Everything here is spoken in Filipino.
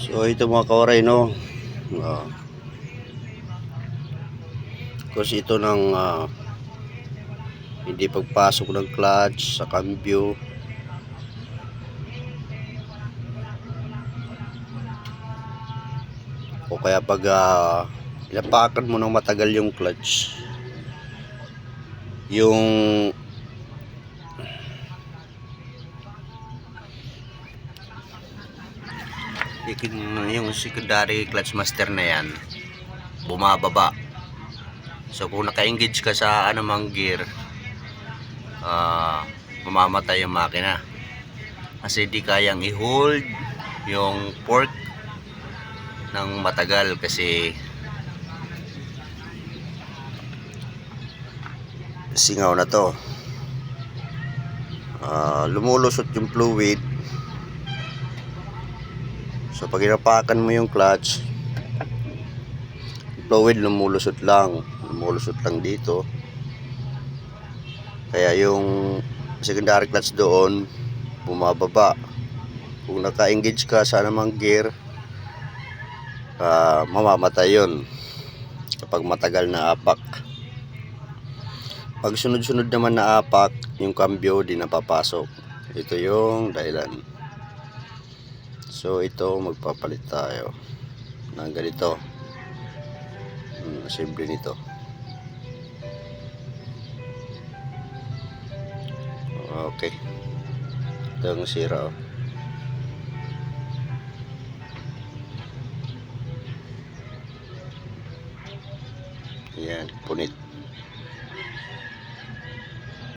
So ito mga kawaray, no, kasi ito ng hindi pagpasok ng clutch sa cambio. O kaya pag inapakan mo ng matagal yung clutch, yung secondary clutch master na yan bumababa. So kung naka-engage ka sa anumang gear, mamamatay yung makina kasi di kayang i-hold yung fork ng matagal kasi singaw na to. Lumulusot yung fluid. So pag inapakan mo yung clutch, fluid lumulusot lang dito. Kaya yung secondary clutch doon bumababa. Kung naka-engage ka sa anumang gear, mamamatay yun kapag matagal na apak. Pag sunod-sunod naman na apak, yung cambio di napapasok. Ito yung dahilan. So ito, magpapalit tayo ng ganito. Simple nito. Okay, ito yung sira. Yan, punit.